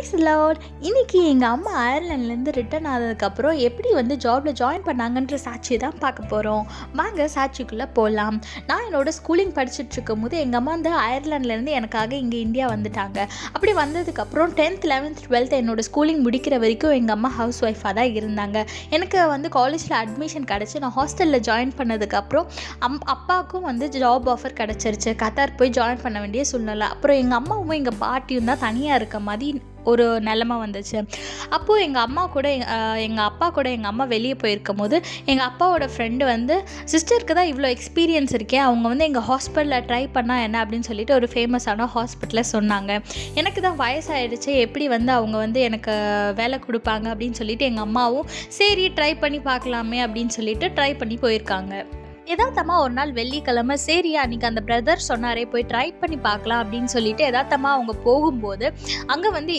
Price Lord. இன்னைக்கு எங்கள் அம்மா அயர்லாண்ட்லேருந்து ரிட்டர்ன் ஆனதுக்கப்புறம் எப்படி வந்து ஜாபில் ஜாயின் பண்ணாங்கன்ற சாட்சியை தான் பார்க்க போகிறோம். வாங்க சாட்சிக்குள்ளே போகலாம். நான் என்னோடய ஸ்கூலிங் படிச்சுட்டு இருக்கும் போது எங்கள் அம்மா வந்து அயர்லாண்ட்லேருந்து எனக்காக இங்கே இந்தியா வந்துட்டாங்க. அப்படி வந்ததுக்கப்புறம் 10th 11th 12th என்னோடய ஸ்கூலிங் முடிக்கிற வரைக்கும் எங்கள் அம்மா ஹவுஸ் ஒய்ஃபாக தான் இருந்தாங்க. எனக்கு வந்து காலேஜில் அட்மிஷன் கிடச்சி நான் ஹாஸ்டலில் ஜாயின் பண்ணதுக்கப்புறம் அப்பாவுக்கும் வந்து ஜாப் ஆஃபர் கிடச்சிருச்சு. கத்தார் போய் ஜாயின் பண்ண வேண்டிய சூழ்நிலை. அப்புறம் எங்கள் அம்மாவும் எங்கள் பாட்டியும் தான் தனியாக இருக்க மாதிரி ஒரு நிலமை வந்துச்சு. அப்போது எங்கள் அப்பா கூட எங்கள் அம்மா வெளியே போயிருக்கும் போது எங்கள் அப்பாவோட ஃப்ரெண்டு வந்து சிஸ்டருக்கு தான் இவ்வளோ எக்ஸ்பீரியன்ஸ் இருக்கே, அவங்க வந்து எங்கள் ஹாஸ்பிட்டலில் ட்ரை பண்ணால் என்ன அப்படின்னு சொல்லிட்டு ஒரு ஃபேமஸான ஹாஸ்பிட்டலில் சொன்னாங்க. எனக்கு தான் வயசாகிடுச்சு, எப்படி வந்து அவங்க வந்து எனக்கு வேலை கொடுப்பாங்க அப்படின்னு சொல்லிட்டு எங்கள் அம்மாவும் சரி ட்ரை பண்ணி பார்க்கலாமே அப்படின்னு சொல்லிட்டு ட்ரை பண்ணி போயிருக்காங்க. எதார்த்தமாக ஒரு நாள் வெள்ளிக்கிழமை சரி அன்றைக்கி அந்த பிரதர் சொன்னாரே போய் ட்ரை பண்ணி பார்க்கலாம் அப்படின்னு சொல்லிட்டு எதார்த்தமாக அவங்க போகும்போது அங்கே வந்து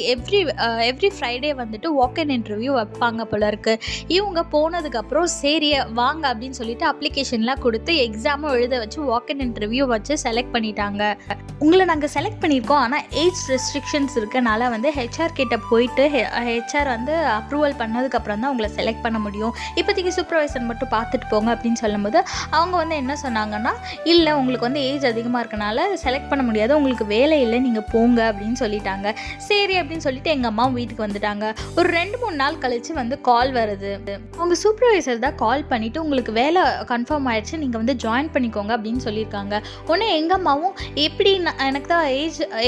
எவ்ரி ஃப்ரைடே வந்துட்டு வாக்-இன் இன்டர்வியூ வைப்பாங்க போல இருக்குது. இவங்க போனதுக்கப்புறம் சரி வாங்க அப்படின்னு சொல்லிட்டு அப்ளிகேஷன்லாம் கொடுத்து எக்ஸாமும் எழுத வச்சு வாக்-இன் இன்டர்வியூ வச்சு செலக்ட் பண்ணிட்டாங்க. உங்களை நாங்கள் செலக்ட் பண்ணியிருக்கோம், ஆனால் ஏஜ் ரெஸ்ட்ரிக்ஷன்ஸ் இருக்கனால வந்து ஹெச்ஆர் கிட்ட போயிட்டு ஹெச்ஆர் வந்து அப்ரூவல் பண்ணதுக்கப்புறம் தான் உங்களை செலக்ட் பண்ண முடியும், இப்போதைக்கு சூப்பர்வைசர் மட்டும் பார்த்துட்டு போங்க அப்படின்னு சொல்லும்போது அவங்க வந்து என்ன சொன்னாங்கன்னா, இல்லை உங்களுக்கு வந்து ஏஜ் அதிகமாக இருக்கனால செலக்ட் பண்ண முடியாது, உங்களுக்கு வேலை இல்லை, நீங்கள் போங்க அப்படின்னு சொல்லிட்டாங்க. சரி அப்படின்னு சொல்லிட்டு எங்கள் அம்மாவும் வீட்டுக்கு வந்துட்டாங்க. ஒரு 2-3 நாள் கழித்து வந்து கால் வருது. அவங்க சூப்பர்வைசர் தான் கால் பண்ணிவிட்டு உங்களுக்கு வேலை கன்ஃபார்ம் ஆகிடுச்சு, நீங்கள் வந்து ஜாயின் பண்ணிக்கோங்க அப்படின்னு சொல்லியிருக்காங்க. உடனே எங்கள் அம்மாவும் எப்படி எனக்கு தான்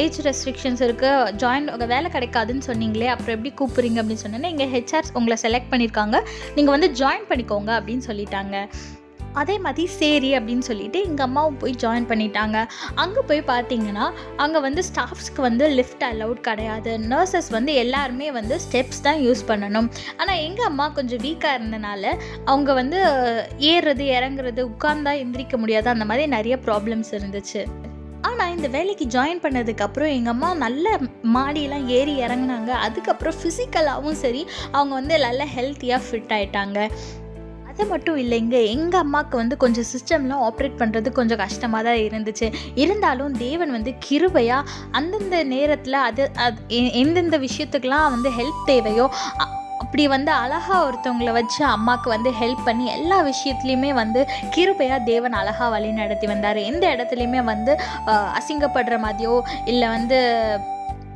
ஏஜ் ரெஸ்ட்ரிக்ஷன்ஸ் இருக்குது, வேலை கிடைக்காதுன்னு சொன்னீங்களே, அப்புறம் எப்படி கூப்பிட்றீங்க அப்படின்னு சொன்னோன்னே எங்கள் ஹெச்ஆர் உங்களை செலக்ட் பண்ணியிருக்காங்க, நீங்கள் வந்து ஜாயின் பண்ணிக்கோங்க அப்படின்னு சொல்லிட்டாங்க. அதே மாதிரி சரி அப்படின்னு சொல்லிட்டு எங்கள் அம்மாவும் போய் ஜாயின் பண்ணிட்டாங்க. அங்கே போய் பார்த்தீங்கன்னா அங்கே வந்து ஸ்டாஃப்ஸ்க்கு வந்து லிஃப்ட் அலவுட் கிடையாது, நர்சஸ் வந்து எல்லாருமே வந்து ஸ்டெப்ஸ் தான் யூஸ் பண்ணணும். ஆனால் எங்கள் அம்மா கொஞ்சம் வீக்காக இருந்தனால அவங்க வந்து ஏறுறது இறங்குறது உட்கார்ந்தா எந்திரிக்க முடியாது, அந்த மாதிரி நிறைய ப்ராப்ளம்ஸ் இருந்துச்சு. ஆனால் இந்த வேலைக்கு ஜாயின் பண்ணதுக்கப்புறம் எங்கள் அம்மா நல்ல மாடியெல்லாம் ஏறி இறங்குனாங்க. அதுக்கப்புறம் ஃபிசிக்கலாகவும் சரி அவங்க வந்து நல்லா ஹெல்த்தியாக ஃபிட் ஆகிட்டாங்க. அது மட்டும் இல்லைங்க, எங்கள் அம்மாவுக்கு வந்து கொஞ்சம் சிஸ்டம்லாம் ஆப்ரேட் பண்ணுறது கொஞ்சம் கஷ்டமாக தான் இருந்துச்சு. இருந்தாலும் தேவன் வந்து கிருபையாக அந்தந்த நேரத்தில் எந்தெந்த விஷயத்துக்கெலாம் வந்து ஹெல்ப் தேவையோ அப்படி வந்து அழகாக ஒருத்தவங்களை வச்சு அம்மாவுக்கு வந்து ஹெல்ப் பண்ணி எல்லா விஷயத்துலையுமே வந்து கிருபையாக தேவன் அழகாக வழி நடத்தி வந்தார். எந்த இடத்துலையுமே வந்து அசிங்கப்படுற மாதிரியோ இல்லை வந்து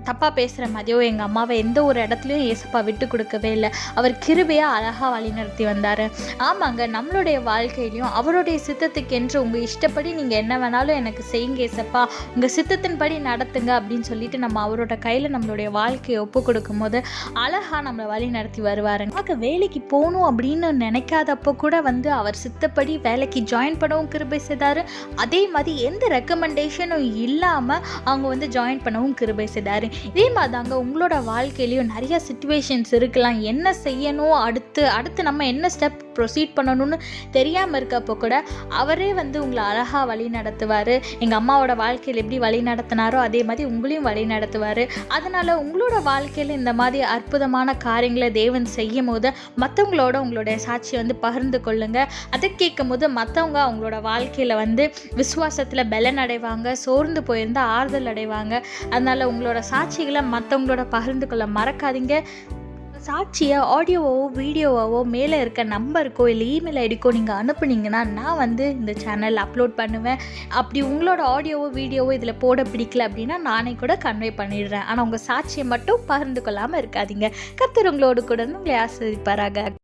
தப்பாக பேசுகிற மாதிரியோ எங்கள் அம்மாவை எந்த ஒரு இடத்துலையும் ஏசப்பா விட்டு கொடுக்கவே இல்லை. அவர் கிருபையாக அழகாக வழி நடத்தி வந்தார். ஆமாங்க, நம்மளுடைய வாழ்க்கையிலையும் அவருடைய சித்தத்துக்கென்று உங்கள் இஷ்டப்படி நீங்கள் என்ன வேணாலும் எனக்கு செய்யுங்க ஏசப்பா, உங்கள் சித்தத்தின்படி நடத்துங்க அப்படின்னு சொல்லிட்டு நம்ம அவரோட கையில் நம்மளுடைய வாழ்க்கையை ஒப்பு கொடுக்கும் போது அழகாக நம்மளை வழி நடத்தி வருவாருங்க. ஆக வேலைக்கு போகணும் அப்படின்னு நினைக்காதப்போ கூட வந்து அவர் சித்தப்படி வேலைக்கு ஜாயின் பண்ணவும் கிருபை செய்தார். அதே மாதிரி எந்த ரெக்கமெண்டேஷனும் இல்லாமல் அவங்க வந்து ஜாயின் பண்ணவும் கிருபை செய்தார். இதே மாதிரி தாங்க உங்களோட வாழ்க்கையிலையும் நிறைய சிச்சுவேஷன்ஸ் இருக்கலாம், என்ன செய்யணும், அடுத்து நம்ம என்ன ஸ்டெப் ப்ரொசீட் பண்ணணும்னு தெரியாமல் இருக்கப்போ கூட அவரே வந்து உங்களை அழகாக வழி நடத்துவார். எங்கள் அம்மாவோட வாழ்க்கையில் எப்படி வழி நடத்தினாரோ அதே மாதிரி உங்களையும் வழி நடத்துவார். அதனால் உங்களோட வாழ்க்கையில் இந்த மாதிரி அற்புதமான காரியங்களை தேவன் செய்யும் போது மற்றவங்களோட உங்களுடைய சாட்சியை வந்து பகிர்ந்து கொள்ளுங்க. அதை கேட்கும் போது மற்றவங்க அவங்களோட வாழ்க்கையில் வந்து விசுவாசத்தில் பலன் அடைவாங்க, சோர்ந்து போயிருந்தால் ஆறுதல் அடைவாங்க. அதனால் உங்களோட சாட்சிகளை மற்றவங்களோட பகிர்ந்து கொள்ள மறக்காதீங்க. சாட்சியை ஆடியோவோ வீடியோவோ மேலே இருக்க நம்பருக்கோ இல்லை இமெயில் ஐடிக்கோ நீங்கள் அனுப்புனீங்கன்னா நான் வந்து இந்த சேனல் அப்லோட் பண்ணுவேன். அப்படி உங்களோட ஆடியோவோ வீடியோவோ இதில் போட பிடிக்கல அப்படின்னா நானே கூட கன்வே பண்ணிடுறேன். ஆனால் உங்கள் சாட்சியை மட்டும் பகிர்ந்து கொள்ளாமல் இருக்காதீங்க. கர்த்தர் உங்களோடு கூட உங்களை ஆசீர்வதிப்பாராக.